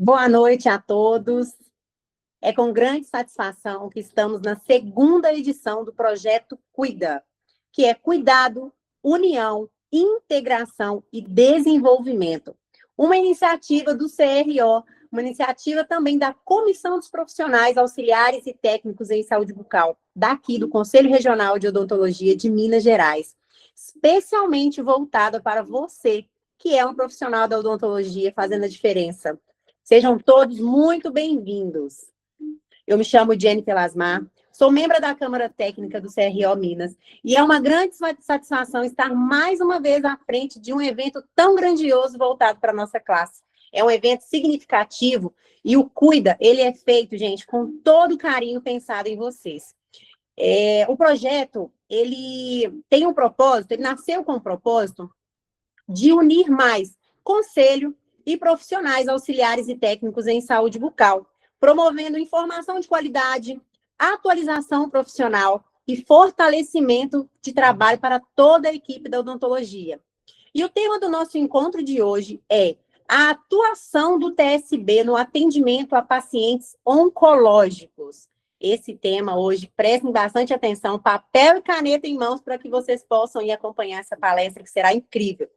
Boa noite a todos. É com grande satisfação que estamos na segunda edição do projeto Cuida, que é Cuidado, União, Integração e Desenvolvimento. Uma iniciativa do CRO, uma iniciativa também da Comissão dos Profissionais Auxiliares e Técnicos em Saúde Bucal, daqui do Conselho Regional de Odontologia de Minas Gerais, especialmente voltada para você, que é um profissional da odontologia fazendo a diferença. Sejam todos muito bem-vindos. Eu me chamo Jennifer Lasmar, sou membro da Câmara Técnica do CRO Minas e é uma grande satisfação estar mais uma vez à frente de um evento tão grandioso voltado para a nossa classe. É um evento significativo e o Cuida, ele é feito, gente, com todo carinho pensado em vocês. O projeto, ele tem um propósito, ele nasceu com o propósito de unir mais conselho e profissionais auxiliares e técnicos em saúde bucal, promovendo informação de qualidade, atualização profissional e fortalecimento de trabalho para toda a equipe da odontologia. E o tema do nosso encontro de hoje é a atuação do TSB no atendimento a pacientes oncológicos. Esse tema hoje, prestem bastante atenção, papel e caneta em mãos para que vocês possam ir acompanhar essa palestra, que será incrível.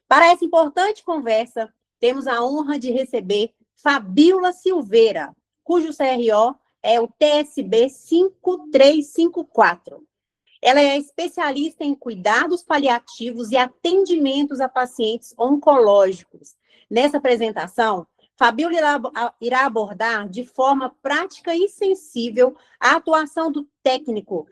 Para essa importante conversa, temos a honra de receber Fabíola Silveira, cujo CRO é o TSB 5354. Ela é especialista em cuidados paliativos e atendimentos a pacientes oncológicos. Nessa apresentação, Fabíola irá abordar de forma prática e sensível a atuação do técnico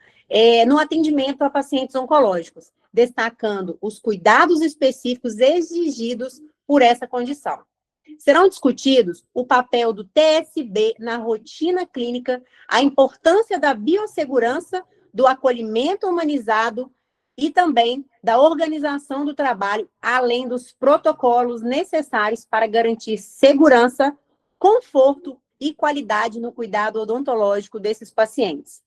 no atendimento a pacientes oncológicos, destacando os cuidados específicos exigidos por essa condição. Serão discutidos o papel do TSB na rotina clínica, a importância da biossegurança, do acolhimento humanizado e também da organização do trabalho, além dos protocolos necessários para garantir segurança, conforto e qualidade no cuidado odontológico desses pacientes.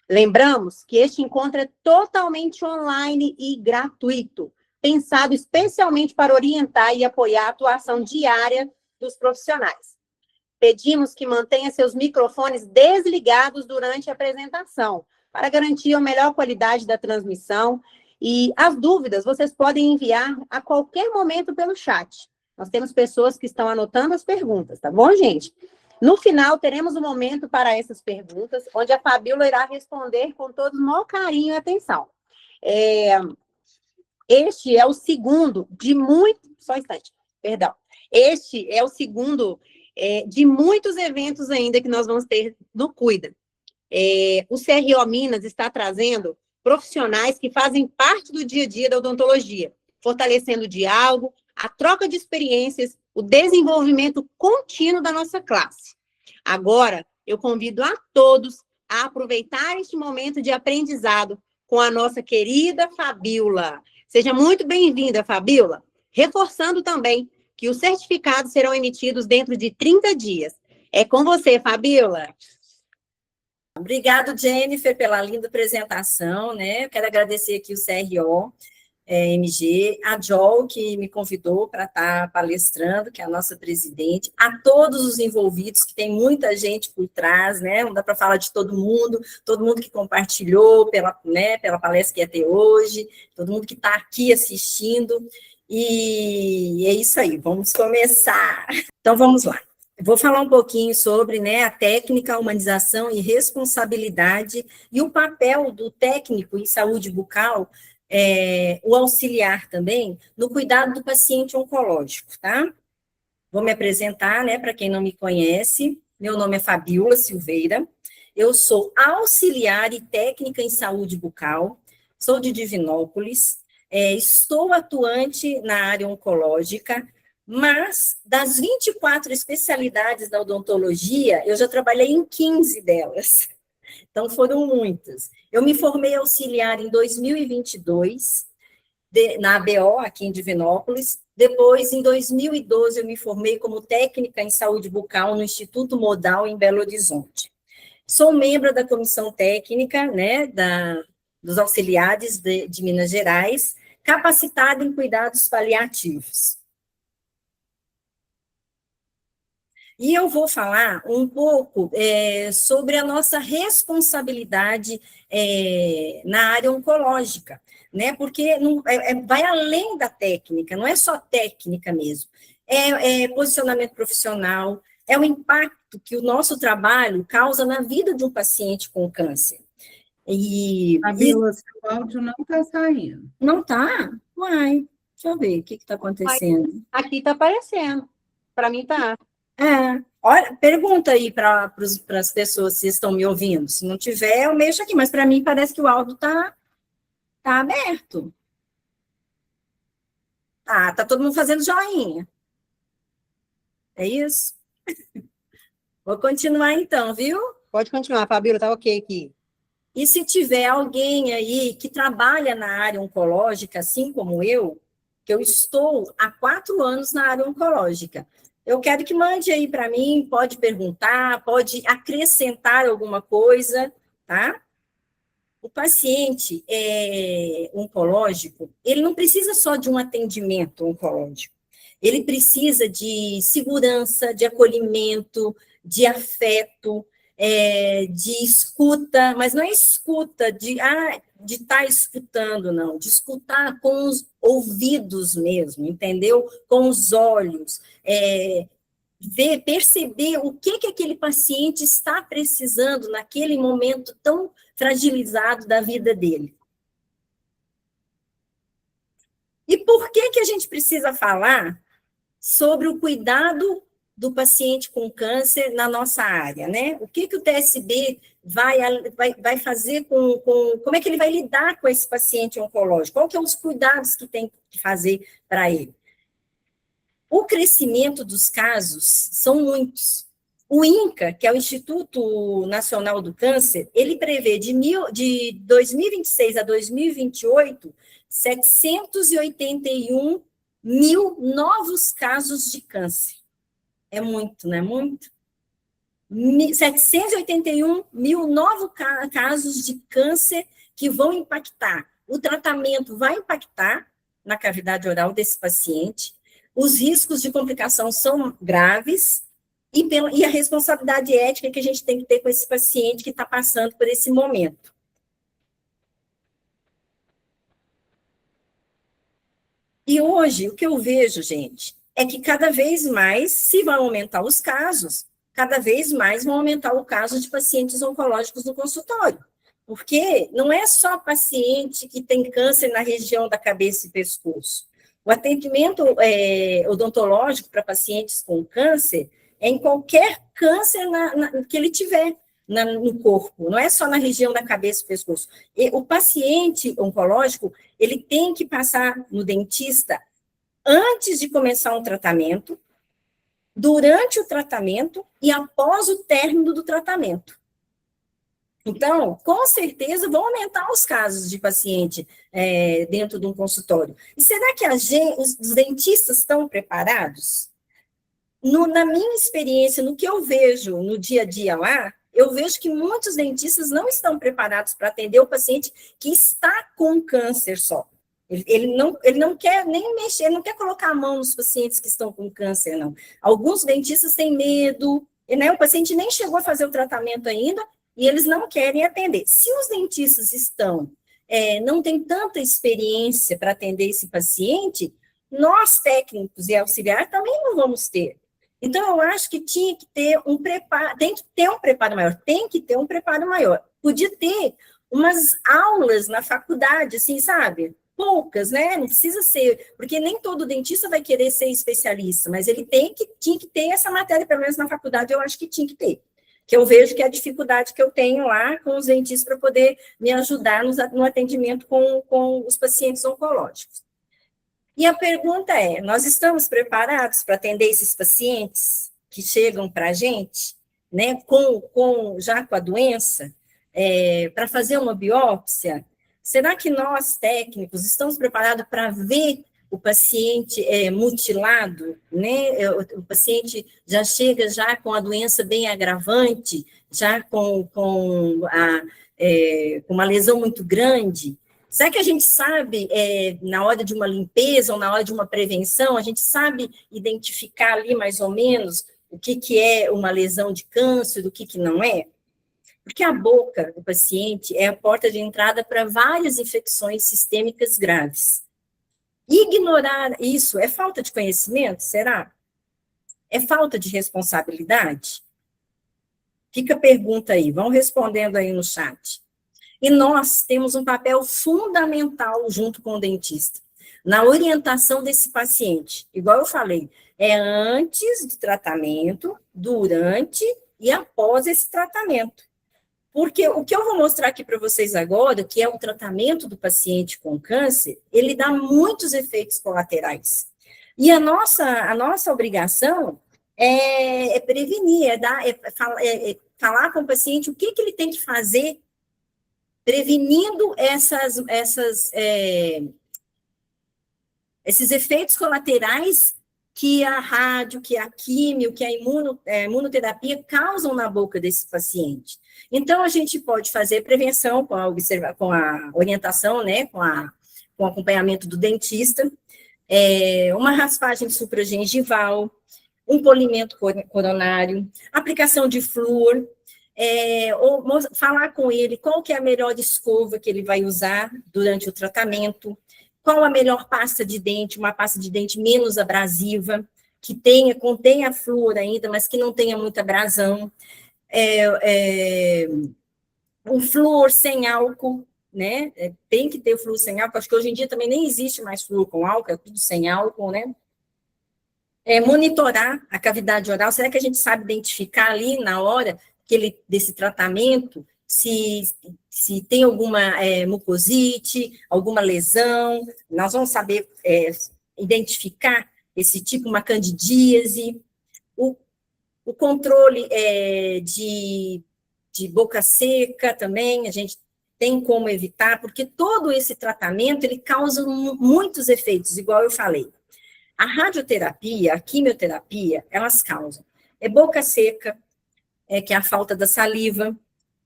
Lembramos que este encontro é totalmente online e gratuito, pensado especialmente para orientar e apoiar a atuação diária dos profissionais. Pedimos que mantenha seus microfones desligados durante a apresentação, para garantir a melhor qualidade da transmissão. E as dúvidas vocês podem enviar a qualquer momento pelo chat. Nós temos pessoas que estão anotando as perguntas, tá bom, gente? No final, teremos um momento para essas perguntas, onde a Fabíola irá responder com todo o maior carinho e atenção. Este é o segundo de muitos... Só um instante, perdão. Este é o segundo de muitos eventos ainda que nós vamos ter no Cuida. O CRO Minas está trazendo profissionais que fazem parte do dia a dia da odontologia, fortalecendo o diálogo, a troca de experiências, o desenvolvimento contínuo da nossa classe. Agora, eu convido a todos a aproveitar este momento de aprendizado com a nossa querida Fabíola. Seja muito bem-vinda, Fabíola. Reforçando também que os certificados serão emitidos dentro de 30 dias. É com você, Fabíola. Obrigado, Jennifer, pela linda apresentação, né? Eu quero agradecer aqui o CRO, MG, a Jol, que me convidou para estar palestrando, que é a nossa presidente, a todos os envolvidos, que tem muita gente por trás, né? Não dá para falar de todo mundo que compartilhou pela palestra que ia ter hoje, todo mundo que está aqui assistindo, e é isso aí, vamos começar. Então, vamos lá. Vou falar um pouquinho sobre, né, a técnica, a humanização e responsabilidade e o papel do técnico em saúde bucal, o auxiliar também, no cuidado do paciente oncológico, tá? Vou me apresentar, né, para quem não me conhece. Meu nome é Fabíola Silveira, eu sou auxiliar e técnica em saúde bucal, sou de Divinópolis, estou atuante na área oncológica, mas das 24 especialidades da odontologia, eu já trabalhei em 15 delas. Então, foram muitas. Eu me formei auxiliar em 2022, na ABO, aqui em Divinópolis. Depois, em 2012, eu me formei como técnica em saúde bucal no Instituto Modal, em Belo Horizonte. Sou membro da comissão técnica, né, dos auxiliares de Minas Gerais, capacitada em cuidados paliativos. E eu vou falar um pouco sobre a nossa responsabilidade na área oncológica, né? Porque não, vai além da técnica, não é só técnica mesmo. É posicionamento profissional, é o impacto que o nosso trabalho causa na vida de um paciente com câncer. Fabíola, seu áudio não está saindo. Não está? Uai, deixa eu ver o que está acontecendo. Aqui está aparecendo. Para mim está. Olha, pergunta aí para as pessoas se estão me ouvindo. Se não tiver, eu mexo aqui, mas para mim parece que o áudio está aberto. Tá todo mundo fazendo joinha. É isso? Vou continuar então, viu? Pode continuar, Fabíola, tá ok aqui. E se tiver alguém aí que trabalha na área oncológica, assim como eu, que eu estou há 4 anos na área oncológica, eu quero que mande aí para mim, pode perguntar, pode acrescentar alguma coisa, tá? O paciente oncológico, ele não precisa só de um atendimento oncológico, ele precisa de segurança, de acolhimento, de afeto, de escuta, mas não é escuta de estar escutando, não, de escutar com os ouvidos mesmo, entendeu? Com os olhos, perceber o que aquele paciente está precisando naquele momento tão fragilizado da vida dele. E por que a gente precisa falar sobre o cuidado do paciente com câncer na nossa área, né? O que o TSB vai fazer como é que ele vai lidar com esse paciente oncológico? Qual que são os cuidados que tem que fazer para ele? O crescimento dos casos são muitos. O INCA, que é o Instituto Nacional do Câncer, ele prevê de 2026 a 2028, 781 mil novos casos de câncer. É muito, não é muito? 781 mil novos casos de câncer que vão impactar. O tratamento vai impactar na cavidade oral desse paciente, os riscos de complicação são graves, e a responsabilidade ética que a gente tem que ter com esse paciente que está passando por esse momento. E hoje, o que eu vejo, gente, é que cada vez mais, se vão aumentar os casos, cada vez mais vão aumentar o caso de pacientes oncológicos no consultório. Porque não é só paciente que tem câncer na região da cabeça e pescoço. O atendimento odontológico para pacientes com câncer é em qualquer câncer que ele tiver no corpo, não é só na região da cabeça e pescoço. E o paciente oncológico, ele tem que passar no dentista antes de começar um tratamento, durante o tratamento e após o término do tratamento. Então, com certeza, vão aumentar os casos de paciente dentro de um consultório. E será que os dentistas estão preparados? Na minha experiência, no que eu vejo no dia a dia lá, eu vejo que muitos dentistas não estão preparados para atender o paciente que está com câncer só. Ele não quer nem mexer, ele não quer colocar a mão nos pacientes que estão com câncer, não. Alguns dentistas têm medo, né? O paciente nem chegou a fazer o tratamento ainda, e eles não querem atender. Se os dentistas não têm tanta experiência para atender esse paciente, nós, técnicos e auxiliares, também não vamos ter. Então, eu acho que tinha que ter um preparo, tem que ter um preparo maior. Podia ter umas aulas na faculdade, assim, sabe? Poucas, né? Não precisa ser, porque nem todo dentista vai querer ser especialista, mas ele tinha que ter essa matéria, pelo menos na faculdade, eu acho que tinha que ter. Que eu vejo que é a dificuldade que eu tenho lá com os dentistas para poder me ajudar no atendimento com os pacientes oncológicos. E a pergunta é, nós estamos preparados para atender esses pacientes que chegam para a gente, né, já com a doença, para fazer uma biópsia? Será que nós, técnicos, estamos preparados para ver o paciente mutilado, né? O paciente já chega já com a doença bem agravante, já com uma lesão muito grande? Será que a gente sabe, na hora de uma limpeza ou na hora de uma prevenção, a gente sabe identificar ali mais ou menos o que é uma lesão de câncer, o que não é? Porque a boca do paciente é a porta de entrada para várias infecções sistêmicas graves. Ignorar isso é falta de conhecimento, será? É falta de responsabilidade? Fica a pergunta aí, vão respondendo aí no chat. E nós temos um papel fundamental junto com o dentista, na orientação desse paciente. Igual eu falei, é antes do tratamento, durante e após esse tratamento. Porque o que eu vou mostrar aqui para vocês agora, que é o tratamento do paciente com câncer, ele dá muitos efeitos colaterais. E a nossa obrigação é prevenir, falar com o paciente o que ele tem que fazer, prevenindo esses efeitos colaterais que a rádio, que a químio, que a imunoterapia causam na boca desse paciente. Então, a gente pode fazer prevenção com a orientação, né, com o acompanhamento do dentista, uma raspagem supragengival, um polimento coronário, aplicação de flúor, ou falar com ele qual que é a melhor escova que ele vai usar durante o tratamento, qual a melhor pasta de dente, uma pasta de dente menos abrasiva, que contenha flúor ainda, mas que não tenha muita abrasão, um flúor sem álcool, né? Tem que ter flúor sem álcool, acho que hoje em dia também nem existe mais flúor com álcool, é tudo sem álcool, né? Monitorar a cavidade oral, será que a gente sabe identificar ali na hora desse tratamento, se tem alguma mucosite, alguma lesão, nós vamos saber identificar esse tipo, uma candidíase, o controle de boca seca também, a gente tem como evitar, porque todo esse tratamento, ele causa muitos efeitos, igual eu falei. A radioterapia, a quimioterapia, elas causam boca seca, que é a falta da saliva,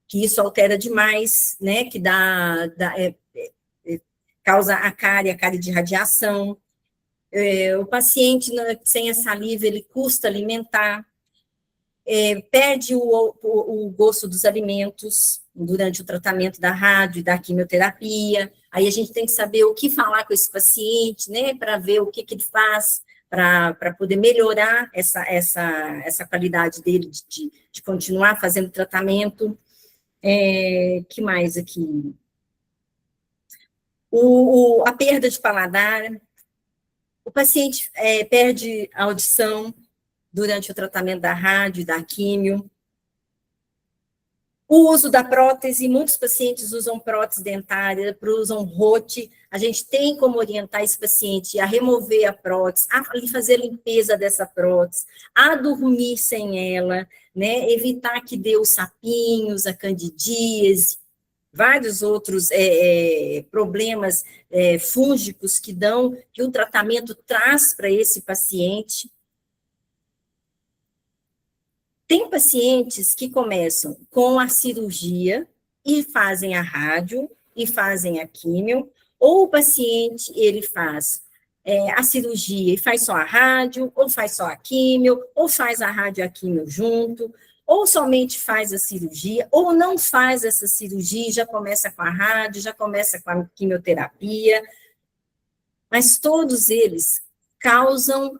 que isso altera demais, né, que causa a cárie de radiação. O paciente, sem a saliva, ele custa alimentar, perde o gosto dos alimentos durante o tratamento da rádio e da quimioterapia. Aí a gente tem que saber o que falar com esse paciente, né, para ver o que ele faz, para poder melhorar essa qualidade dele de continuar fazendo tratamento. Que mais aqui? A perda de paladar, o paciente perde a audição durante o tratamento da rádio e da químio. O uso da prótese, muitos pacientes usam prótese dentária, usam rote, a gente tem como orientar esse paciente a remover a prótese, a fazer a limpeza dessa prótese, a dormir sem ela, né, evitar que dê os sapinhos, a candidíase, vários outros problemas fúngicos que o tratamento traz para esse paciente. Tem pacientes que começam com a cirurgia e fazem a rádio e fazem a químio, ou o paciente, ele faz a cirurgia e faz só a rádio, ou faz só a químio, ou faz a rádio e a químio junto, ou somente faz a cirurgia, ou não faz essa cirurgia, já começa com a rádio, já começa com a quimioterapia, mas todos eles causam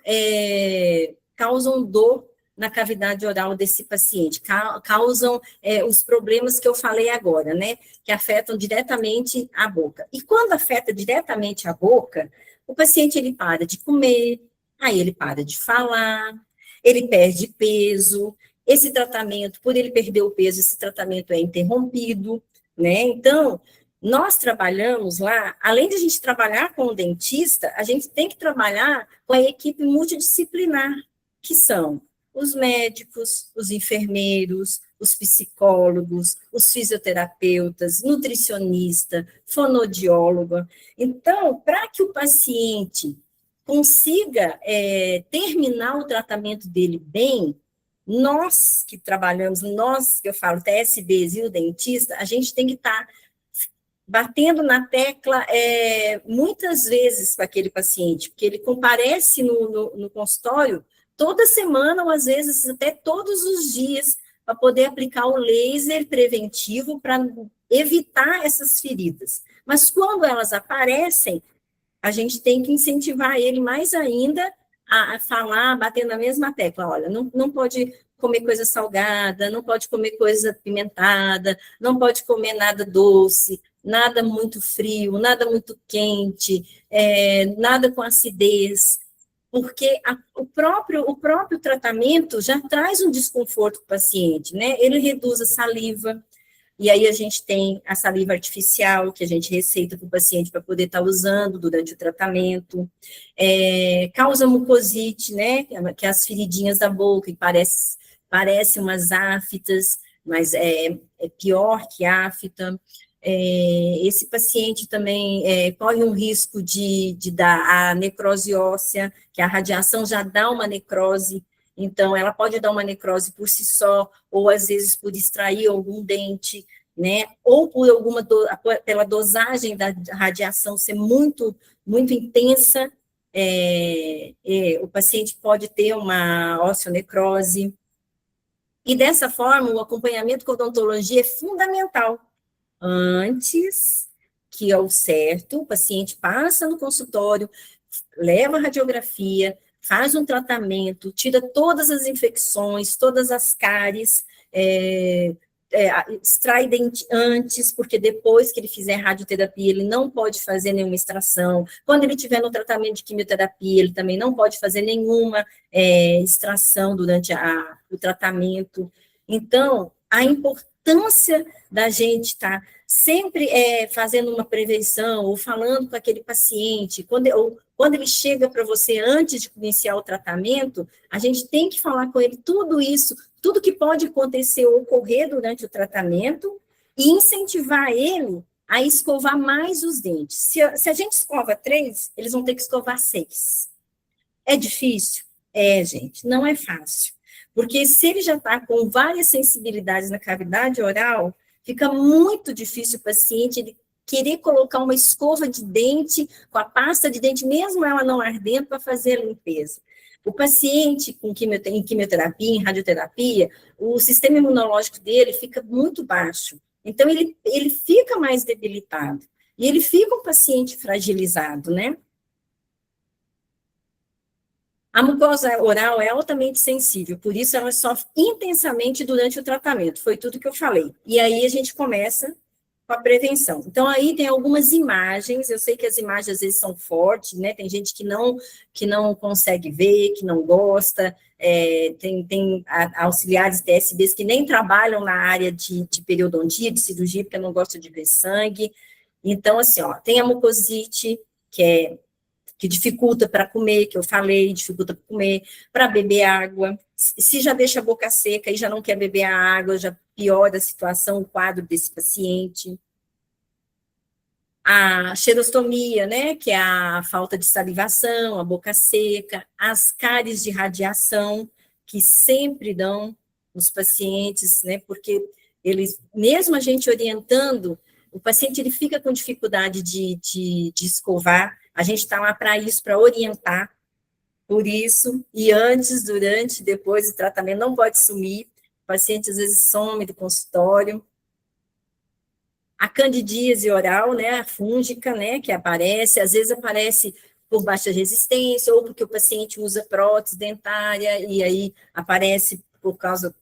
dor na cavidade oral desse paciente, causam os problemas que eu falei agora, né, que afetam diretamente a boca. E quando afeta diretamente a boca, o paciente, ele para de comer, aí ele para de falar, ele perde peso, esse tratamento, por ele perder o peso, esse tratamento é interrompido, né, então, nós trabalhamos lá, além de a gente trabalhar com o dentista, a gente tem que trabalhar com a equipe multidisciplinar, que são os médicos, os enfermeiros, os psicólogos, os fisioterapeutas, nutricionista, fonoaudiólogo. Então, para que o paciente consiga terminar o tratamento dele bem, nós que trabalhamos, que eu falo, TSDs e o dentista, a gente tem que estar batendo na tecla muitas vezes com aquele paciente, porque ele comparece no consultório toda semana, ou às vezes até todos os dias, para poder aplicar o laser preventivo para evitar essas feridas. Mas quando elas aparecem, a gente tem que incentivar ele mais ainda a falar, bater na mesma tecla. Olha, não pode comer coisa salgada, não pode comer coisa apimentada, não pode comer nada doce, nada muito frio, nada muito quente, nada com acidez, porque o próprio tratamento já traz um desconforto para o paciente, né? Ele reduz a saliva, e aí a gente tem a saliva artificial, que a gente receita para o paciente para poder estar usando durante o tratamento, causa mucosite, né? Que é as feridinhas da boca, que parecem umas aftas, mas é pior que afta. Esse paciente também corre um risco de dar a necrose óssea, que a radiação já dá uma necrose, então ela pode dar uma necrose por si só, ou às vezes por extrair algum dente, né, ou por pela dosagem da radiação ser muito, muito intensa, o paciente pode ter uma osteonecrose, e dessa forma o acompanhamento com odontologia é fundamental. Antes, que é o certo, o paciente passa no consultório, leva a radiografia, faz um tratamento, tira todas as infecções, todas as cáries, extrai dente antes, porque depois que ele fizer radioterapia, ele não pode fazer nenhuma extração. Quando ele estiver no tratamento de quimioterapia, ele também não pode fazer nenhuma extração durante o tratamento. Então, a importância da gente estar sempre fazendo uma prevenção, ou falando com aquele paciente, quando ele chega para você antes de iniciar o tratamento, a gente tem que falar com ele tudo isso, tudo que pode acontecer ou ocorrer durante o tratamento, e incentivar ele a escovar mais os dentes. Se a gente escova 3, eles vão ter que escovar 6. É difícil? Gente, não é fácil. Porque se ele já está com várias sensibilidades na cavidade oral, fica muito difícil o paciente ele querer colocar uma escova de dente com a pasta de dente, mesmo ela não ardendo, para fazer a limpeza. O paciente em quimioterapia, em radioterapia, o sistema imunológico dele fica muito baixo. Então, ele fica mais debilitado. E ele fica um paciente fragilizado, né? A mucosa oral é altamente sensível, por isso ela sofre intensamente durante o tratamento, foi tudo que eu falei. E aí a gente começa com a prevenção. Então, aí tem algumas imagens, eu sei que as imagens às vezes são fortes, né? Tem gente que não consegue ver, que não gosta, tem auxiliares TSBs que nem trabalham na área de periodontia, de cirurgia, porque não gostam de ver sangue. Então, assim, ó, tem a mucosite, que dificulta para comer, que eu falei, dificulta para comer, para beber água. Se já deixa a boca seca e já não quer beber a água, já piora a situação, o quadro desse paciente. A xerostomia, né, que é a falta de salivação, a boca seca, as cáries de radiação, que sempre dão nos pacientes, né, porque eles, mesmo a gente orientando, o paciente ele fica com dificuldade de escovar, a gente está lá para isso, para orientar, por isso, e antes, durante, depois do tratamento, não pode sumir, o paciente às vezes some do consultório. A candidíase oral, né, a fúngica, né, que aparece, às vezes aparece por baixa resistência, ou porque o paciente usa prótese dentária, e aí aparece por causa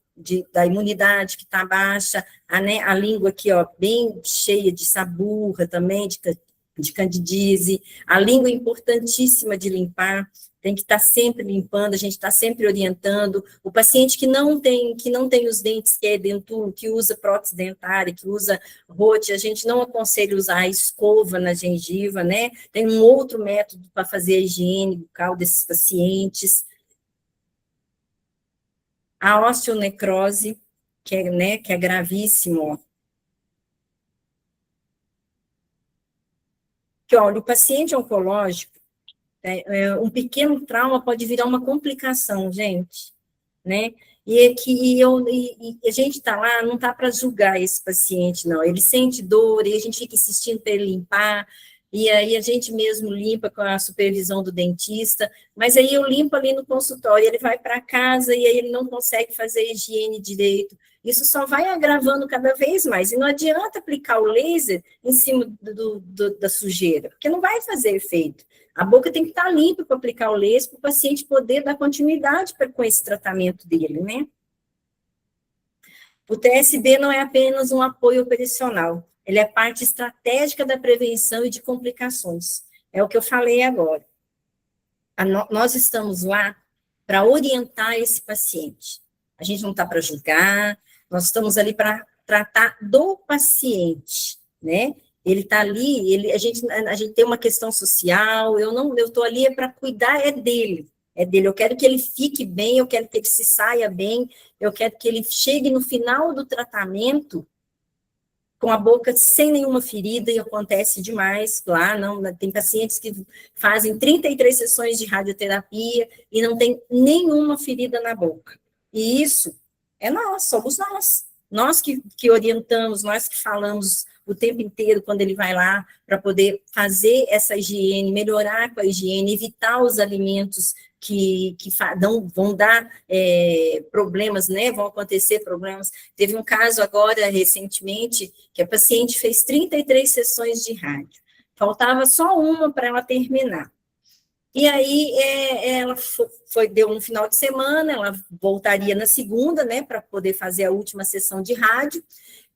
da imunidade que está baixa, a língua aqui, ó, bem cheia de saburra também, de candidíase, a língua é importantíssima de limpar, tem que estar sempre limpando, a gente está sempre orientando. O paciente que não tem os dentes, que é dentulo, que usa prótese dentária, que usa rote, a gente não aconselha usar a escova na gengiva, né? Tem um outro método para fazer a higiene bucal desses pacientes. A osteonecrose, que é gravíssimo, ó. Que, olha, o paciente oncológico, um pequeno trauma pode virar uma complicação, gente, né? E a gente está lá, não está para julgar esse paciente, não. Ele sente dor, e a gente fica insistindo para ele limpar, e aí a gente mesmo limpa com a supervisão do dentista, mas aí eu limpo ali no consultório, ele vai para casa e aí ele não consegue fazer a higiene direito. Isso só vai agravando cada vez mais, e não adianta aplicar o laser em cima da sujeira, porque não vai fazer efeito. A boca tem que estar limpa para aplicar o laser, para o paciente poder dar continuidade com esse tratamento dele, né? O TSB não é apenas um apoio operacional, ele é parte estratégica da prevenção e de complicações. É o que eu falei agora. Nós estamos lá para orientar esse paciente. A gente não está para julgar, nós estamos ali para tratar do paciente, né? Ele está ali, a gente tem uma questão social, eu estou ali para cuidar dele. Eu quero que ele fique bem, eu quero que ele se saia bem, eu quero que ele chegue no final do tratamento com a boca sem nenhuma ferida, e acontece demais lá, não, tem pacientes que fazem 33 sessões de radioterapia e não tem nenhuma ferida na boca. E isso somos nós que orientamos, nós que falamos o tempo inteiro quando ele vai lá para poder fazer essa higiene, melhorar com a higiene, evitar os alimentos que vão dar problemas, né? Vão acontecer problemas. Teve um caso agora, recentemente, que a paciente fez 33 sessões de rádio. Faltava só uma para ela terminar. E aí, ela deu um final de semana, ela voltaria na segunda, né, para poder fazer a última sessão de rádio,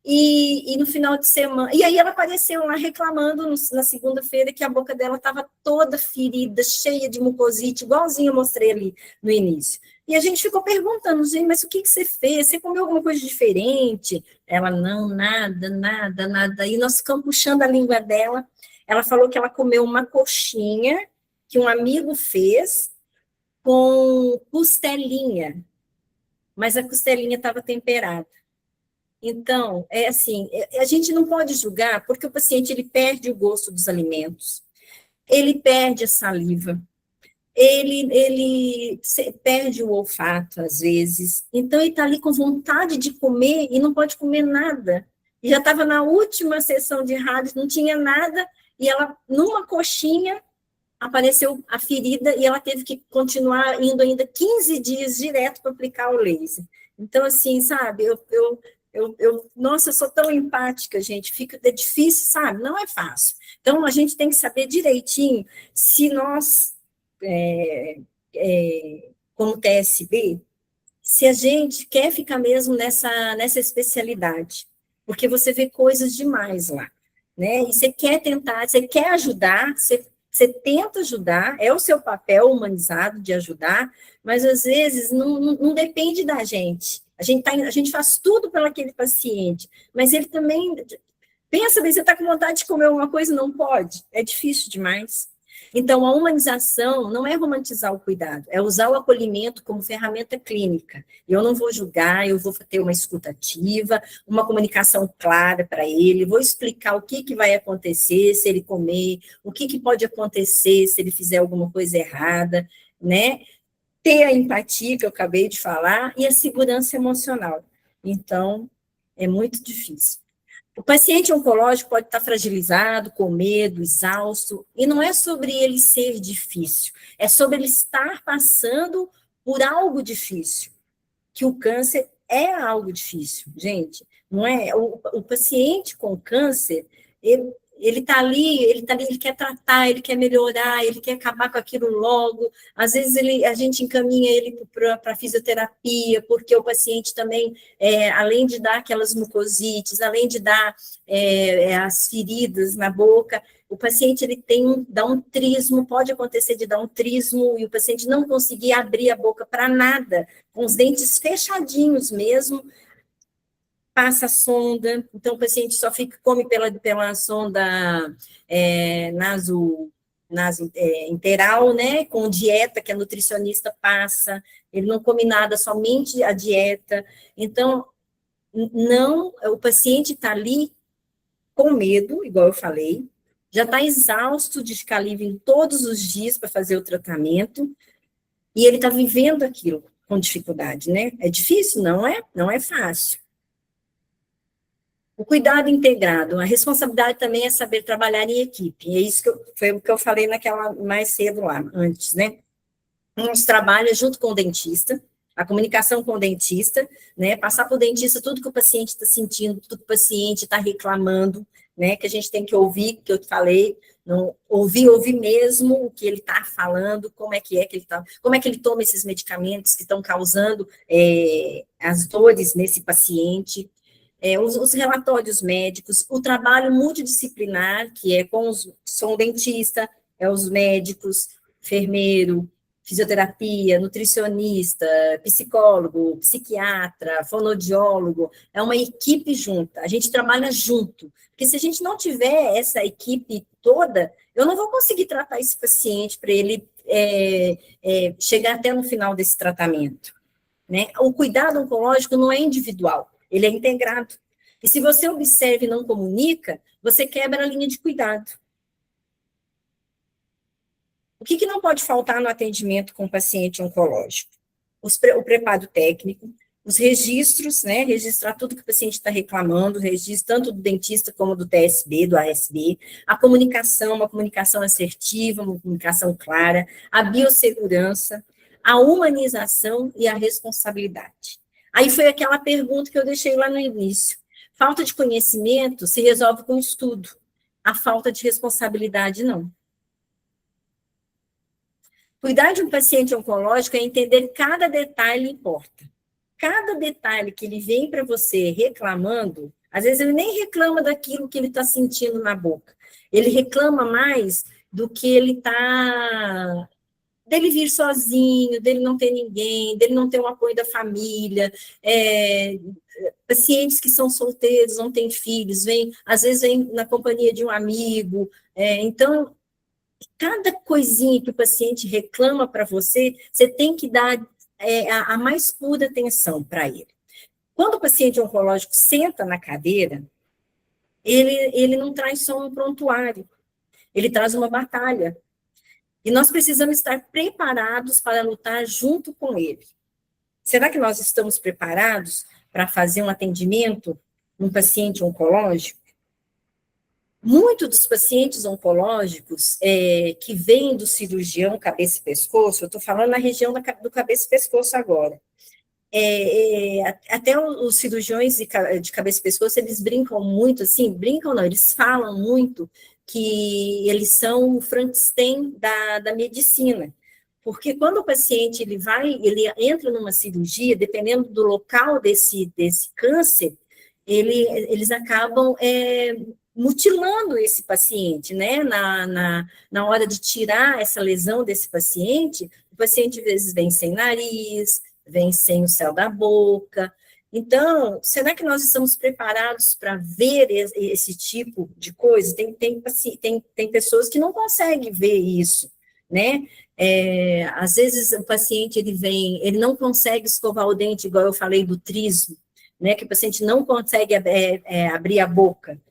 e no final de semana, e aí ela apareceu lá reclamando na segunda-feira que a boca dela estava toda ferida, cheia de mucosite, igualzinho eu mostrei ali no início. E a gente ficou perguntando, gente, mas o que você fez? Você comeu alguma coisa diferente? Ela, não, nada, nada, nada. E nós ficamos puxando a língua dela. Ela falou que ela comeu uma coxinha que um amigo fez com costelinha, mas a costelinha estava temperada. Então, assim, a gente não pode julgar, porque o paciente ele perde o gosto dos alimentos, ele perde a saliva, ele perde o olfato, às vezes. Então, ele está ali com vontade de comer e não pode comer nada. E já estava na última sessão de rádio, não tinha nada, e ela, numa coxinha, apareceu a ferida e ela teve que continuar indo ainda 15 dias direto para aplicar o laser. Então, assim, sabe, nossa, eu sou tão empática, gente, é difícil, sabe? Não é fácil. Então, a gente tem que saber direitinho se nós, como TSB, se a gente quer ficar mesmo nessa especialidade, porque você vê coisas demais lá, né? E você quer tentar, você quer ajudar, você tenta ajudar, é o seu papel humanizado de ajudar, mas às vezes não depende da gente. A gente faz tudo pelo aquele paciente, mas ele também, pensa bem, você está com vontade de comer alguma coisa, não pode, é difícil demais. Então, a humanização não é romantizar o cuidado, é usar o acolhimento como ferramenta clínica. Eu não vou julgar, eu vou ter uma escuta ativa, uma comunicação clara para ele, vou explicar o que vai acontecer se ele comer, o que pode acontecer se ele fizer alguma coisa errada, né? Ter a empatia, que eu acabei de falar, e a segurança emocional. Então, é muito difícil. O paciente oncológico pode estar fragilizado, com medo, exausto, e não é sobre ele ser difícil, é sobre ele estar passando por algo difícil, que o câncer é algo difícil, gente, não é? O paciente com câncer, ele está ali, ele quer tratar, ele quer melhorar, ele quer acabar com aquilo logo. Às vezes a gente encaminha ele para fisioterapia, porque o paciente também, além de dar aquelas mucosites, além de dar as feridas na boca, o paciente ele dá um trismo, pode acontecer de dar um trismo e o paciente não conseguir abrir a boca para nada, com os dentes fechadinhos mesmo, passa a sonda, então o paciente só come pela sonda interal, né, com dieta que a nutricionista passa, ele não come nada, somente a dieta. Então, o paciente está ali com medo, igual eu falei, já está exausto de ficar livre todos os dias para fazer o tratamento, e ele está vivendo aquilo com dificuldade, né? É difícil, não é? Não é fácil. O cuidado integrado, a responsabilidade também é saber trabalhar em equipe, e é isso foi o que eu falei naquela mais cedo lá, antes, né? A gente trabalha junto com o dentista, a comunicação com o dentista, né? Passar para o dentista tudo que o paciente está sentindo, tudo que o paciente está reclamando, né? Que a gente tem que ouvir, que eu falei, não, ouvir mesmo o que ele está falando, como é que ele está, como é que ele toma esses medicamentos que estão causando as dores nesse paciente. Os relatórios médicos, o trabalho multidisciplinar, que é com são dentista, os médicos, enfermeiro, fisioterapia, nutricionista, psicólogo, psiquiatra, fonoaudiólogo, é uma equipe junta, a gente trabalha junto, porque se a gente não tiver essa equipe toda, eu não vou conseguir tratar esse paciente para ele chegar até no final desse tratamento, né? O cuidado oncológico não é individual, ele é integrado. E se você observa e não comunica, você quebra a linha de cuidado. O que não pode faltar no atendimento com o paciente oncológico? O preparo técnico, os registros, né? Registrar tudo que o paciente está reclamando, registro tanto do dentista como do TSB, do ASB, a comunicação, uma comunicação assertiva, uma comunicação clara, a biossegurança, a humanização e a responsabilidade. Aí foi aquela pergunta que eu deixei lá no início. Falta de conhecimento se resolve com estudo. A falta de responsabilidade, não. Cuidar de um paciente oncológico é entender cada detalhe importa. Cada detalhe que ele vem para você reclamando, às vezes ele nem reclama daquilo que ele está sentindo na boca. Ele reclama mais do que ele está... dele vir sozinho, dele não ter ninguém, dele não ter o apoio da família, pacientes que são solteiros, não têm filhos, às vezes vem na companhia de um amigo, então, cada coisinha que o paciente reclama para você, você tem que dar a mais pura atenção para ele. Quando o paciente oncológico senta na cadeira, ele não traz só um prontuário, ele traz uma batalha. E nós precisamos estar preparados para lutar junto com ele. Será que nós estamos preparados para fazer um atendimento num paciente oncológico? Muitos dos pacientes oncológicos que vêm do cirurgião cabeça e pescoço, eu estou falando na região do cabeça e pescoço agora, até os cirurgiões de cabeça e pescoço, eles brincam muito, assim, brincam não, eles falam muito que eles são o Frankenstein da medicina, porque quando o paciente ele entra numa cirurgia, dependendo do local desse câncer, eles acabam mutilando esse paciente, né? Na hora de tirar essa lesão desse paciente, o paciente às vezes vem sem nariz, vem sem o céu da boca. Então, será que nós estamos preparados para ver esse tipo de coisa? Tem pessoas que não conseguem ver isso, né? Às vezes o paciente ele não consegue escovar o dente, igual eu falei do trismo, né? Que o paciente não consegue abrir a boca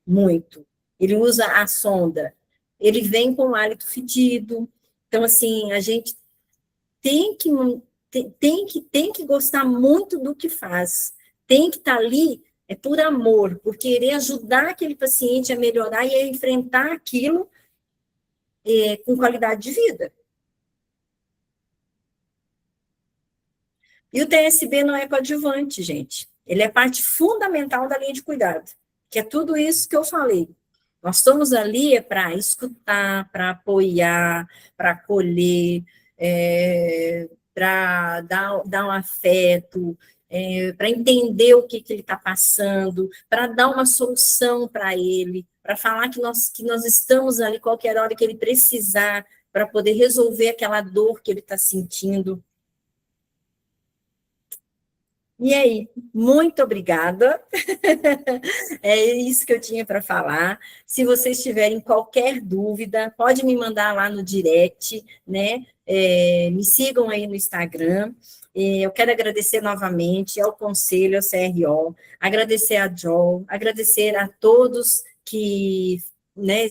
muito. Ele usa a sonda. Ele vem com o hálito fedido. Então, assim, a gente tem que gostar muito do que faz. Tem que estar ali por amor, por querer ajudar aquele paciente a melhorar e a enfrentar aquilo com qualidade de vida. E o TSB não é coadjuvante, gente. Ele é parte fundamental da linha de cuidado, que é tudo isso que eu falei. Nós estamos ali para escutar, para apoiar, para acolher, para dar um afeto, para entender o que ele está passando, para dar uma solução para ele, para falar que nós estamos ali qualquer hora que ele precisar, para poder resolver aquela dor que ele está sentindo. E aí, muito obrigada. É isso que eu tinha para falar. Se vocês tiverem qualquer dúvida, pode me mandar lá no direct, né? Me sigam aí no Instagram. Eu quero agradecer novamente ao Conselho, ao CRO, agradecer a Jol, agradecer a todos que, né,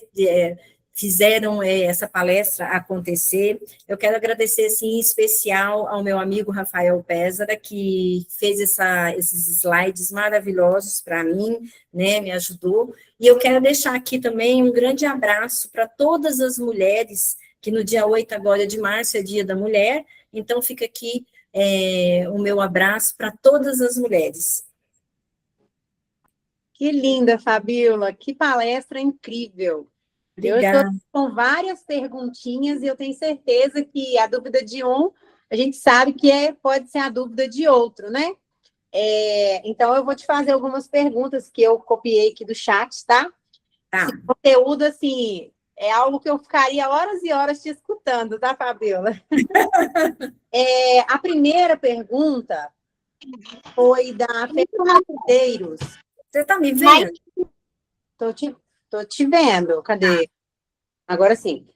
fizeram essa palestra acontecer. Eu quero agradecer, assim, em especial ao meu amigo Rafael Pézara, que fez esses slides maravilhosos para mim, né, me ajudou. E eu quero deixar aqui também um grande abraço para todas as mulheres, que no dia 8 agora de março é Dia da Mulher, então fica aqui o meu abraço para todas as mulheres. Que linda, Fabíola, que palestra incrível. Obrigada. Eu estou com várias perguntinhas e eu tenho certeza que a dúvida de um, a gente sabe que pode ser a dúvida de outro, né? Então, eu vou te fazer algumas perguntas que eu copiei aqui do chat, tá? Tá. Esse conteúdo, assim, é algo que eu ficaria horas e horas te escutando, tá, Fabíola? A primeira pergunta foi da Fernanda Medeiros. Você está me vendo? Tô te vendo. Cadê? Agora sim.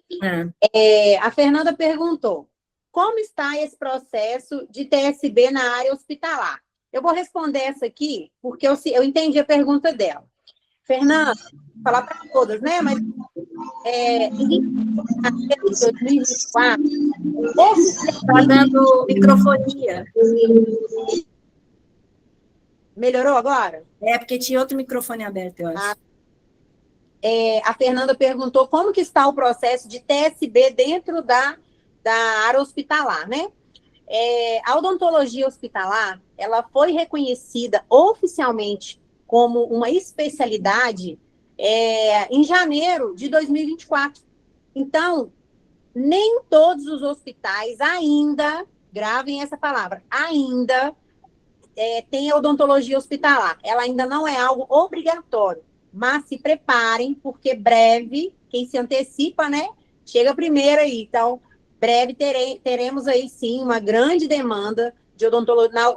A Fernanda perguntou: como está esse processo de TSB na área hospitalar? Eu vou responder essa aqui, porque eu entendi a pergunta dela. Fernanda, vou falar para todas, né? Mas em 2024, está dando microfonia. Melhorou agora? Porque tinha outro microfone aberto, eu acho. A Fernanda perguntou como que está o processo de TSB dentro da área hospitalar, né? A odontologia hospitalar, ela foi reconhecida oficialmente como uma especialidade em janeiro de 2024. Então, nem todos os hospitais ainda, gravem essa palavra, ainda tem a odontologia hospitalar. Ela ainda não é algo obrigatório, mas se preparem, porque breve, quem se antecipa, né, chega primeiro aí. Então, breve teremos aí, sim, uma grande demanda de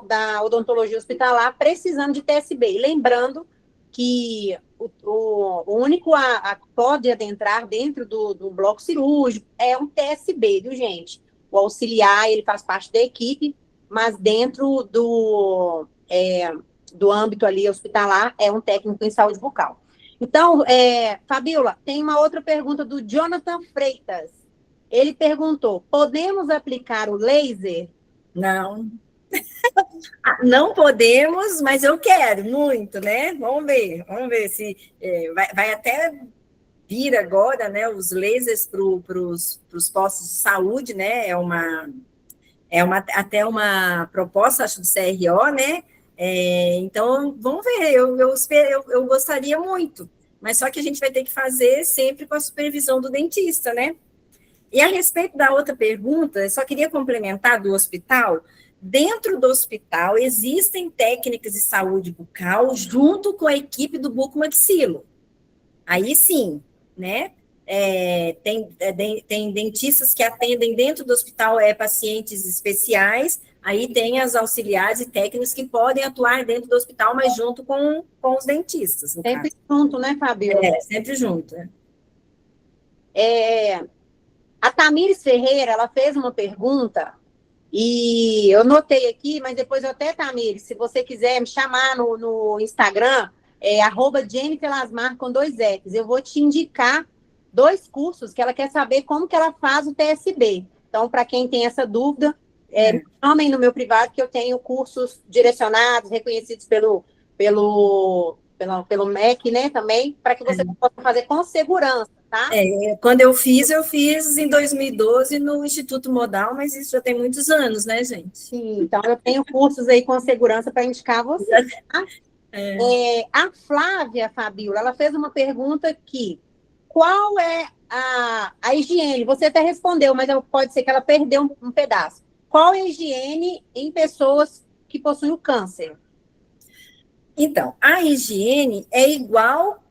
da odontologia hospitalar precisando de TSB. E lembrando que o único a pode adentrar dentro do bloco cirúrgico é um TSB, viu, gente? O auxiliar, ele faz parte da equipe, mas dentro do âmbito ali hospitalar é um técnico em saúde bucal. Então, Fabíola, tem uma outra pergunta do Jonathan Freitas. Ele perguntou: podemos aplicar o laser? Não. Não podemos, mas eu quero muito, né? Vamos ver se vai até vir agora, né? Os lasers para os postos de saúde, né? Até uma proposta, acho, do CRO, né? Então, vamos ver, eu gostaria muito, mas só que a gente vai ter que fazer sempre com a supervisão do dentista, né? E a respeito da outra pergunta, eu só queria complementar do hospital. Dentro do hospital, existem técnicas de saúde bucal junto com a equipe do bucomaxilo. Aí sim, né? Tem dentistas que atendem dentro do hospital pacientes especiais, aí tem as auxiliares e técnicos que podem atuar dentro do hospital, mas junto com os dentistas. Sempre junto, né, Fabio? Sempre junto. A Tamires Ferreira, ela fez uma pergunta, e eu notei aqui, mas depois eu até, Tamires, se você quiser me chamar no Instagram, @JenniferLasmar com 2 Fs. Eu vou te indicar 2 cursos que ela quer saber como que ela faz o TSB. Então, para quem tem essa dúvida, me chamem no meu privado, que eu tenho cursos direcionados, reconhecidos pelo MEC, né, também, para que você possa fazer com segurança, tá? Quando eu fiz em 2012 no Instituto Modal, mas isso já tem muitos anos, né, gente? Sim, então eu tenho cursos aí com segurança para indicar você, tá? A Flávia, Fabíola, ela fez uma pergunta aqui. Qual é a higiene? Você até respondeu, mas pode ser que ela perdeu um pedaço. Qual é a higiene em pessoas que possuem o câncer? Então, a higiene é igual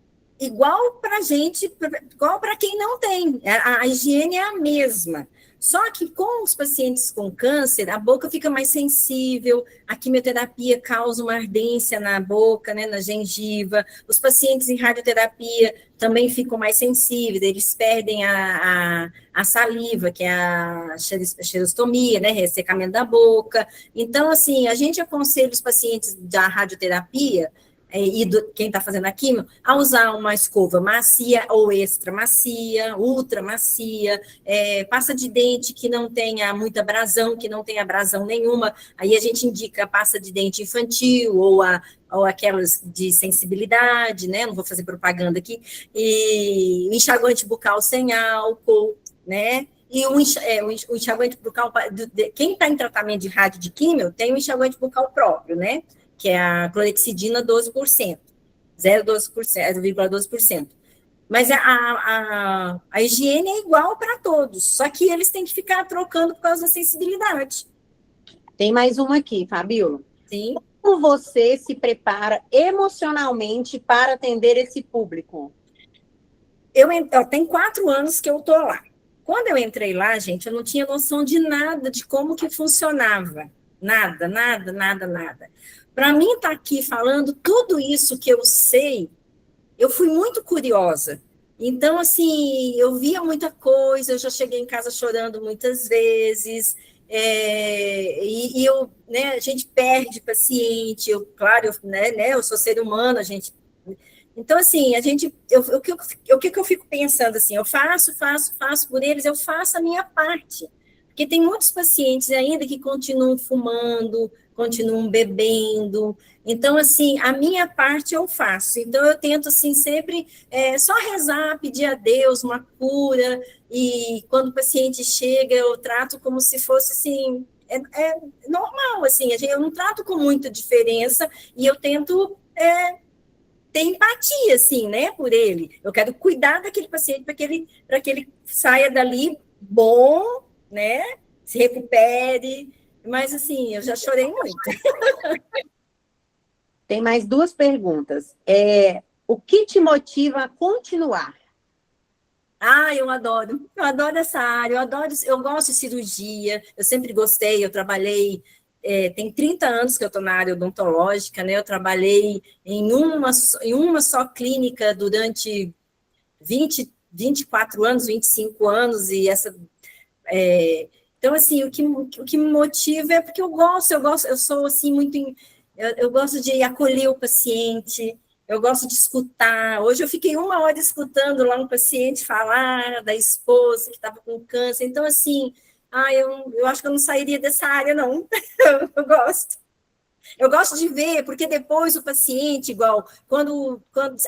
para gente, igual para quem não tem. A higiene é a mesma. Só que com os pacientes com câncer, a boca fica mais sensível, a quimioterapia causa uma ardência na boca, né, na gengiva. Os pacientes em radioterapia também ficam mais sensíveis, eles perdem a saliva, que é a xerostomia, né, ressecamento da boca. Então, assim, a gente aconselha os pacientes da radioterapia quem está fazendo a químio, a usar uma escova macia ou extra macia, ultra macia, pasta de dente que não tenha muita abrasão, que não tenha abrasão nenhuma, aí a gente indica a pasta de dente infantil ou aquelas de sensibilidade, né? Não vou fazer propaganda aqui, e enxaguante bucal sem álcool, né? E o enxaguante bucal, quem está em tratamento de rádio de químio, tem um enxaguante bucal próprio, né? Que é a clorexidina 12%, 0,12%. Mas a higiene é igual para todos, só que eles têm que ficar trocando por causa da sensibilidade. Tem mais uma aqui, Fabíola. Sim. Como você se prepara emocionalmente para atender esse público? Eu tenho 4 anos que eu estou lá. Quando eu entrei lá, gente, eu não tinha noção de nada, de como que funcionava. Nada, nada, nada, nada. Para mim estar aqui falando tudo isso que eu sei, eu fui muito curiosa. Então, assim, eu via muita coisa, eu já cheguei em casa chorando muitas vezes, a gente perde paciente, eu sou ser humano, a gente... Então, assim, o que eu fico pensando, assim, eu faço por eles, eu faço a minha parte. Porque tem muitos pacientes ainda que continuam fumando, continuam bebendo. Então, assim, a minha parte eu faço. Então, eu tento, assim, sempre só rezar, pedir a Deus uma cura, e quando o paciente chega, eu trato como se fosse, assim, normal, assim, eu não trato com muita diferença, e eu tento ter empatia, assim, né, por ele. Eu quero cuidar daquele paciente para que ele saia dali bom, né, se recupere, mas, assim, eu já chorei muito. Tem mais 2 perguntas. O que te motiva a continuar? Eu adoro essa área, eu gosto de cirurgia, eu sempre gostei, eu trabalhei, tem 30 anos que eu estou na área odontológica, né, eu trabalhei em uma só clínica durante 24 anos, 25 anos, e então, assim, o que me motiva é porque eu sou, assim, eu gosto de acolher o paciente, eu gosto de escutar. Hoje eu fiquei 1 hora escutando lá um paciente falar da esposa que estava com câncer. Então, assim, eu acho que eu não sairia dessa área, não. Eu gosto. Eu gosto de ver, porque depois o paciente, igual, quando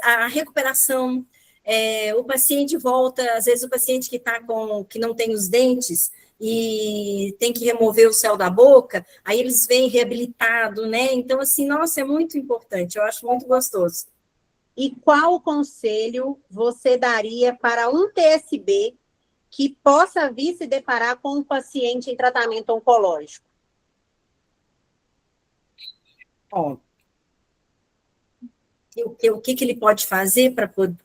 a recuperação, o paciente volta, às vezes o paciente que não tem os dentes e tem que remover o céu da boca, aí eles vêm reabilitado, né? Então, assim, nossa, é muito importante, eu acho muito gostoso. E qual conselho você daria para um TSB que possa vir se deparar com um paciente em tratamento oncológico? Ó, o que ele pode fazer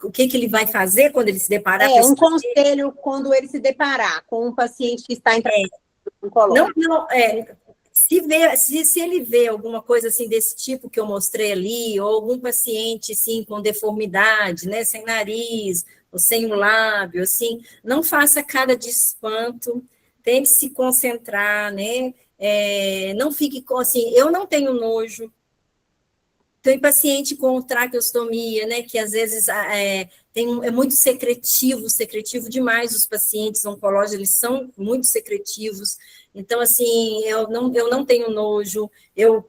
o que ele vai fazer quando ele se deparar com esse conselho quando ele se deparar com um paciente que está em tratamento oncológico. Se ele vê alguma coisa assim desse tipo que eu mostrei ali, ou algum paciente assim, com deformidade, né, sem nariz, ou sem o lábio, assim, não faça cara de espanto, tente se concentrar, né, não fique assim, eu não tenho nojo. Tem paciente com traqueostomia, né, que às vezes é muito secretivo demais. Os pacientes oncológicos, eles são muito secretivos. Então, assim, eu não tenho nojo, eu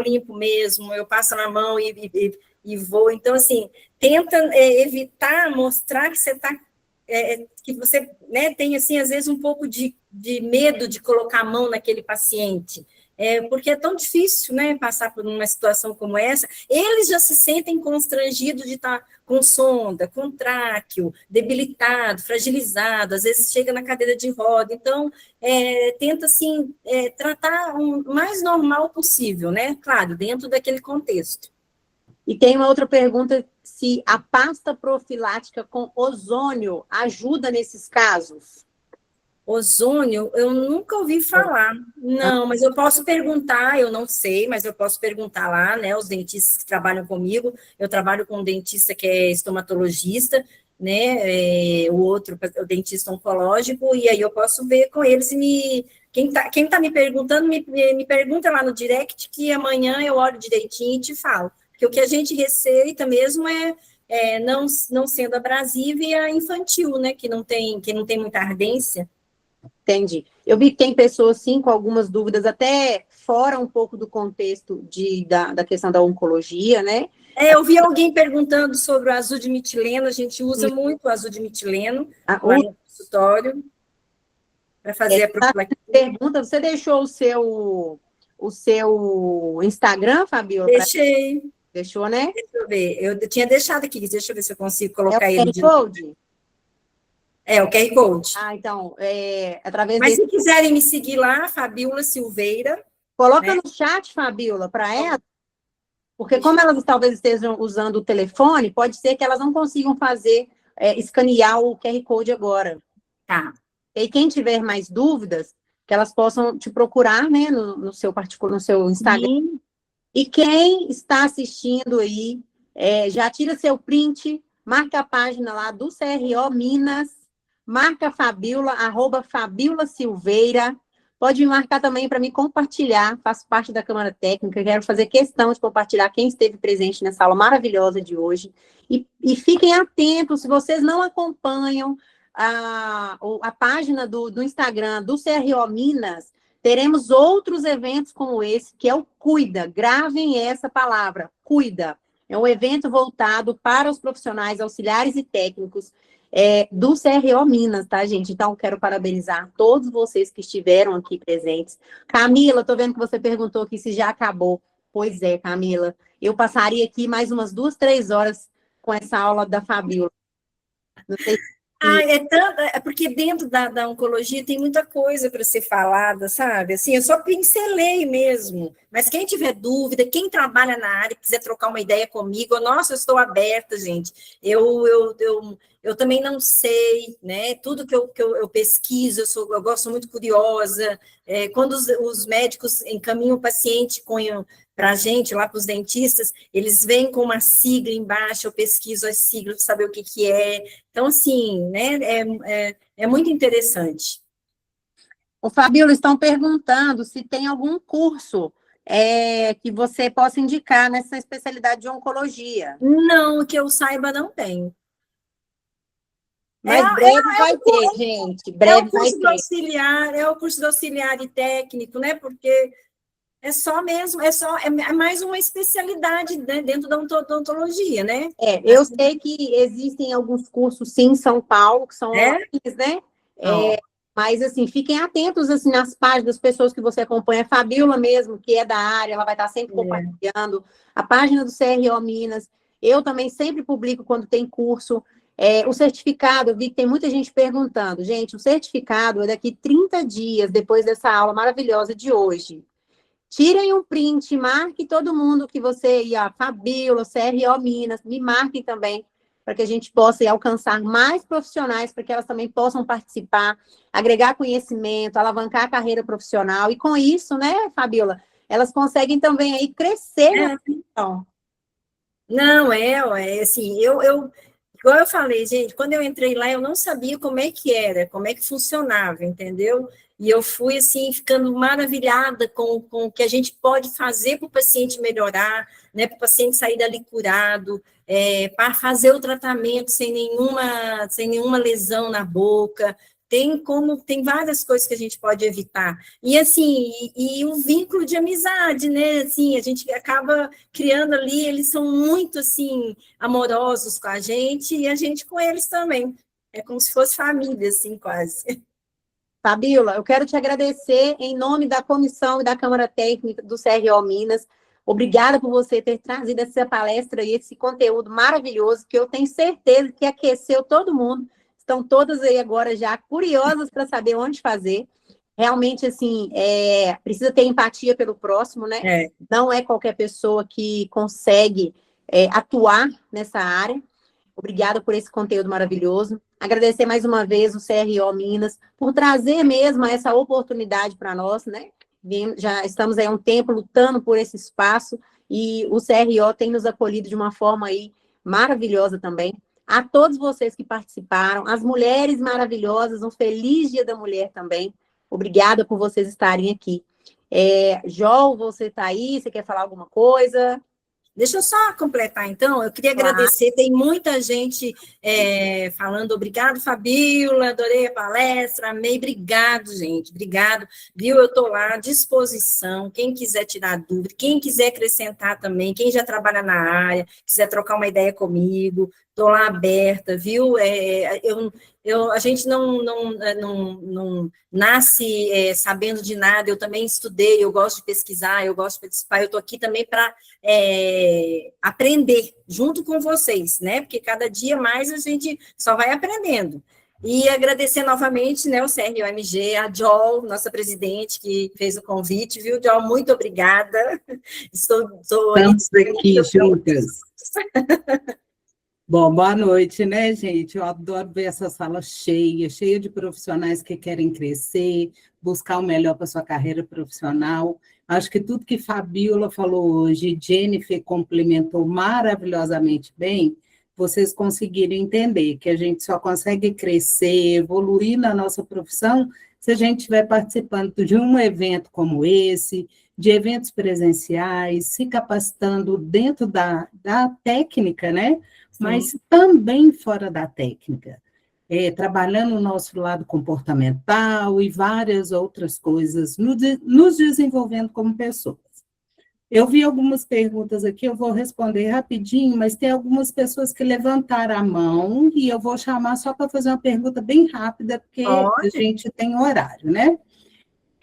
limpo mesmo, eu passo na mão e vou. Então, assim, tenta evitar mostrar que você está, que você, né, tem, assim, às vezes um pouco de medo de colocar a mão naquele paciente. Porque é tão difícil, né, passar por uma situação como essa. Eles já se sentem constrangidos de estar com sonda, com tráqueo, debilitado, fragilizado, às vezes chega na cadeira de roda. Então, tenta, assim, tratar o mais normal possível, né? Claro, dentro daquele contexto. E tem uma outra pergunta, se a pasta profilática com ozônio ajuda nesses casos? Ozônio, eu nunca ouvi falar. Não, mas eu posso perguntar, eu não sei, mas eu posso perguntar lá, né, os dentistas que trabalham comigo. Eu trabalho com um dentista que é estomatologista, né, o dentista oncológico, e aí eu posso ver com eles e quem tá me perguntando, me pergunta lá no direct, que amanhã eu olho direitinho e te falo. Porque o que a gente receita mesmo não sendo abrasiva e a infantil, né? Que não tem muita ardência. Entendi. Eu vi que tem pessoas, sim, com algumas dúvidas, até fora um pouco do contexto da questão da oncologia, né? Eu vi alguém perguntando sobre o azul de metileno, a gente usa muito o azul de metileno lá no consultório para fazer a profilaxia. Pergunta, você deixou o seu Instagram, Fabiola? Deixei. Deixou, né? Deixa eu ver. Eu tinha deixado aqui, deixa eu ver se eu consigo colocar É o ele QR Code? É, o QR Code. Então, através Mas desse... se quiserem me seguir lá, Fabiola Silveira. Coloca, né? no chat, Fabiola, para ela, porque como elas talvez estejam usando o telefone, pode ser que elas não consigam escanear o QR Code agora. Tá. E quem tiver mais dúvidas, que elas possam te procurar, né, no seu particular, no seu Instagram. Sim. E quem está assistindo aí, já tira seu print, marca a página lá do CRO Minas, marca a Fabiola, @Fabiola Silveira. Pode me marcar também para me compartilhar, faço parte da Câmara Técnica, quero fazer questão de compartilhar quem esteve presente nessa aula maravilhosa de hoje. E fiquem atentos, se vocês não acompanham a página do Instagram do CRO Minas, teremos outros eventos como esse, que é o Cuida. Gravem essa palavra, Cuida. É um evento voltado para os profissionais auxiliares e técnicos do CRO Minas, tá, gente? Então, quero parabenizar todos vocês que estiveram aqui presentes. Camila, tô vendo que você perguntou aqui se já acabou. Pois é, Camila. Eu passaria aqui mais umas 2, 3 horas com essa aula da Fabiola. Não sei se... É porque dentro da oncologia tem muita coisa para ser falada, sabe? Assim, eu só pincelei mesmo. Mas quem tiver dúvida, quem trabalha na área, quiser trocar uma ideia comigo, nossa, eu estou aberta, gente. Eu também não sei, né? Tudo que eu pesquiso, eu gosto muito curiosa. Quando os médicos encaminham o paciente para a gente, lá para os dentistas, eles vêm com uma sigla embaixo, eu pesquiso as siglas para saber o que é. Então, assim, né, é muito interessante. O Fabiola, estão perguntando se tem algum curso que você possa indicar nessa especialidade de oncologia. Não, que eu saiba, não tem. Mas breve vai ter, gente. Breve vai ter. É o curso de auxiliar e técnico, né? Porque é só mesmo, é mais uma especialidade, né, dentro da odontologia, né? Eu sei que existem alguns cursos, sim, em São Paulo, que são online, né? Mas, assim, fiquem atentos, assim, nas páginas das pessoas que você acompanha. A Fabiola mesmo, que é da área, ela vai estar sempre compartilhando. A página do CRO Minas. Eu também sempre publico quando tem curso. O certificado, eu vi que tem muita gente perguntando. Gente, o certificado é daqui 30 dias, depois dessa aula maravilhosa de hoje. Tirem um print, marque todo mundo que você ia, Fabiola, CRO Minas, me marquem também, para que a gente possa alcançar mais profissionais, para que elas também possam participar, agregar conhecimento, alavancar a carreira profissional, e com isso, né, Fabiola, elas conseguem também aí crescer na profissão. Não, assim, igual eu falei, gente, quando eu entrei lá, eu não sabia como é que era, como é que funcionava, entendeu? E eu fui, assim, ficando maravilhada com o que a gente pode fazer para o paciente melhorar, né, para o paciente sair dali curado, para fazer o tratamento sem nenhuma lesão na boca. Tem várias coisas que a gente pode evitar. E, assim, e o vínculo de amizade, né? Assim, a gente acaba criando ali, eles são muito, assim, amorosos com a gente e a gente com eles também. É como se fosse família, assim, quase. Fabiola, eu quero te agradecer em nome da comissão e da Câmara Técnica do CRO Minas. Obrigada por você ter trazido essa palestra e esse conteúdo maravilhoso, que eu tenho certeza que aqueceu todo mundo. Estão todas aí agora já curiosas para saber onde fazer. Realmente, assim, precisa ter empatia pelo próximo, né? Não é qualquer pessoa que consegue atuar nessa área. Obrigada por esse conteúdo maravilhoso. Agradecer mais uma vez o CRO Minas por trazer mesmo essa oportunidade para nós, né? Já estamos aí há um tempo lutando por esse espaço e o CRO tem nos acolhido de uma forma aí maravilhosa também. A todos vocês que participaram, as mulheres maravilhosas, um feliz Dia da Mulher também. Obrigada por vocês estarem aqui. Jol, você está aí? Você quer falar alguma coisa? Deixa eu só completar, então, eu queria agradecer, tem muita gente falando, obrigado, Fabíola, adorei a palestra, amei, obrigado, gente, obrigado, viu, eu estou lá à disposição, quem quiser tirar dúvida, quem quiser acrescentar também, quem já trabalha na área, quiser trocar uma ideia comigo, estou lá aberta, viu, a gente não nasce sabendo de nada, eu também estudei, eu gosto de pesquisar, eu gosto de participar, eu estou aqui também para aprender junto com vocês, né? Porque cada dia mais a gente só vai aprendendo. E agradecer novamente, né, o CRO-MG, a Jol, nossa presidente, que fez o convite, viu, Jol? Muito obrigada. Estamos aqui juntas. Bom, boa noite, né, gente? Eu adoro ver essa sala cheia, cheia de profissionais que querem crescer, buscar o melhor para sua carreira profissional. Acho que tudo que Fabíola falou hoje, Jennifer complementou maravilhosamente bem, vocês conseguiram entender que a gente só consegue crescer, evoluir na nossa profissão se a gente estiver participando de um evento como esse, de eventos presenciais, se capacitando dentro da técnica, né? Mas também fora da técnica, trabalhando o nosso lado comportamental e várias outras coisas, nos desenvolvendo como pessoas. Eu vi algumas perguntas aqui, eu vou responder rapidinho, mas tem algumas pessoas que levantaram a mão e eu vou chamar só para fazer uma pergunta bem rápida, porque a gente tem horário, né?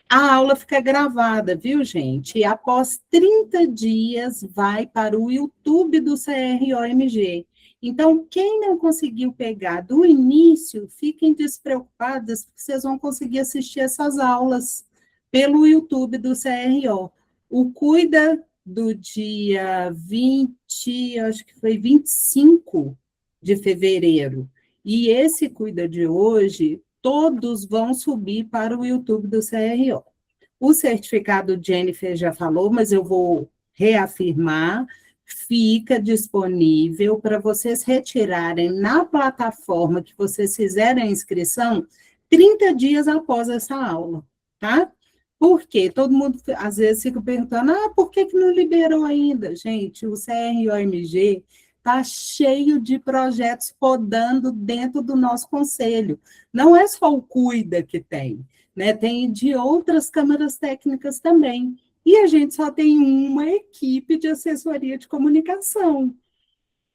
A aula fica gravada, viu, gente? E após 30 dias vai para o YouTube do CROMG. Então, quem não conseguiu pegar do início, fiquem despreocupadas, porque vocês vão conseguir assistir essas aulas pelo YouTube do CRO. O Cuida do dia 20, acho que foi 25 de fevereiro, e esse Cuida de hoje, todos vão subir para o YouTube do CRO. O certificado Jennifer já falou, mas eu vou reafirmar, fica disponível para vocês retirarem na plataforma que vocês fizerem a inscrição 30 dias após essa aula, tá? Porque todo mundo, às vezes, fica perguntando, por que não liberou ainda? Gente, o CROMG está cheio de projetos rodando dentro do nosso conselho. Não é só o Cuida que tem, né? Tem de outras câmaras técnicas também. E a gente só tem uma equipe de assessoria de comunicação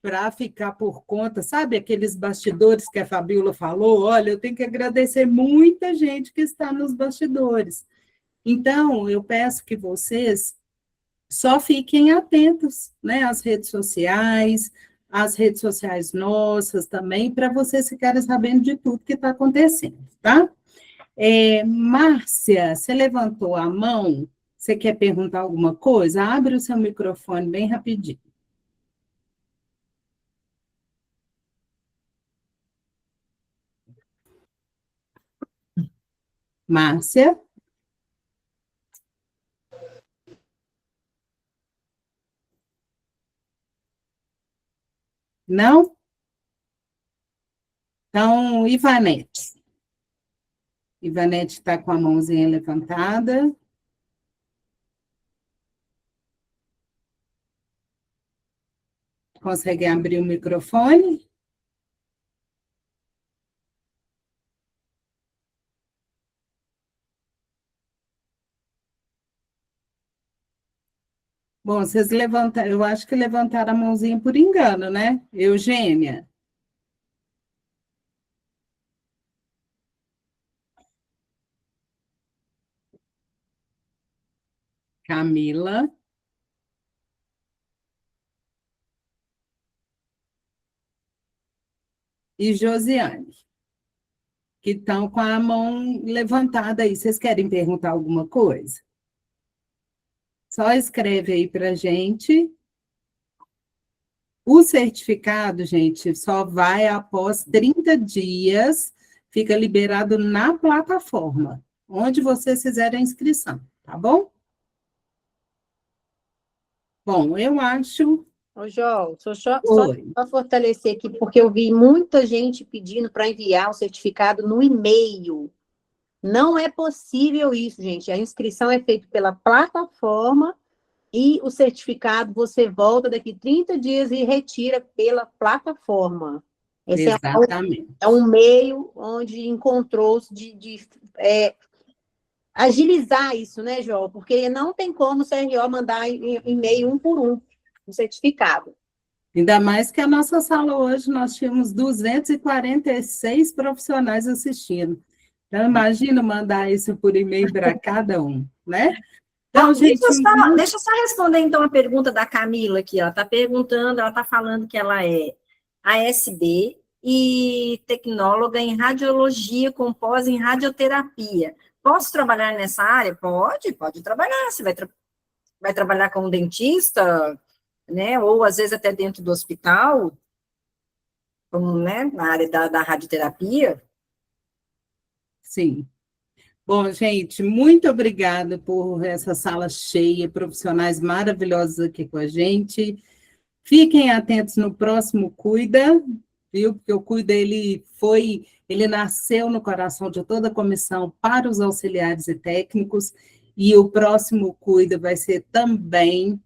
para ficar por conta, sabe, aqueles bastidores que a Fabíola falou, olha, eu tenho que agradecer muita gente que está nos bastidores. Então, eu peço que vocês só fiquem atentos, né, às redes sociais nossas também, para vocês ficarem sabendo de tudo que está acontecendo, tá? Márcia, você levantou a mão? Você quer perguntar alguma coisa? Abre o seu microfone bem rapidinho. Márcia? Não? Então, Ivanete. Ivanete está com a mãozinha levantada. Consegue abrir o microfone? Bom, vocês levantaram, eu acho que levantaram a mãozinha por engano, né? Eugênia. Camila. E Josiane, que estão com a mão levantada aí. Vocês querem perguntar alguma coisa? Só escreve aí para a gente. O certificado, gente, só vai após 30 dias, fica liberado na plataforma, onde vocês fizerem a inscrição, tá bom? Bom, eu acho... Ô, João, só fortalecer aqui, porque eu vi muita gente pedindo para enviar o certificado no e-mail. Não é possível isso, gente. A inscrição é feita pela plataforma e o certificado você volta daqui 30 dias e retira pela plataforma. Esse Exatamente. é um meio onde encontrou-se de agilizar isso, né, João? Porque não tem como o CRO mandar e-mail um por um, o certificado. Ainda mais que a nossa sala hoje, nós tínhamos 246 profissionais assistindo. Então, imagina mandar isso por e-mail para cada um, né? Então, gente, deixa eu só responder, então, a pergunta da Camila aqui. Ela está perguntando, ela está falando que ela é ASB e tecnóloga em radiologia com pós em radioterapia. Posso trabalhar nessa área? Pode trabalhar. Você vai trabalhar como dentista, né? Ou às vezes até dentro do hospital, como, né, na área da radioterapia. Sim. Bom, gente, muito obrigada por essa sala cheia, profissionais maravilhosos aqui com a gente. Fiquem atentos no próximo Cuida, viu? Porque o Cuida, ele nasceu no coração de toda a comissão para os auxiliares e técnicos, e o próximo Cuida vai ser também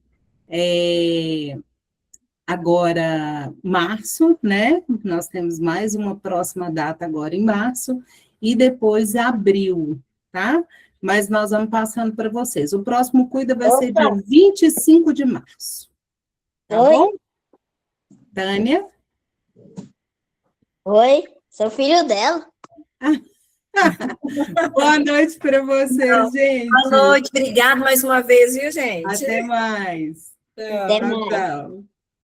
agora março, né? Nós temos mais uma próxima data agora em março, e depois abril, tá? Mas nós vamos passando para vocês. O próximo Cuida vai ser dia 25 de março. Tá bom? Tânia? Oi, sou filho dela. Boa noite para vocês, gente. Boa noite, obrigada mais uma vez, viu, gente? Até mais. Até mais. Tchau.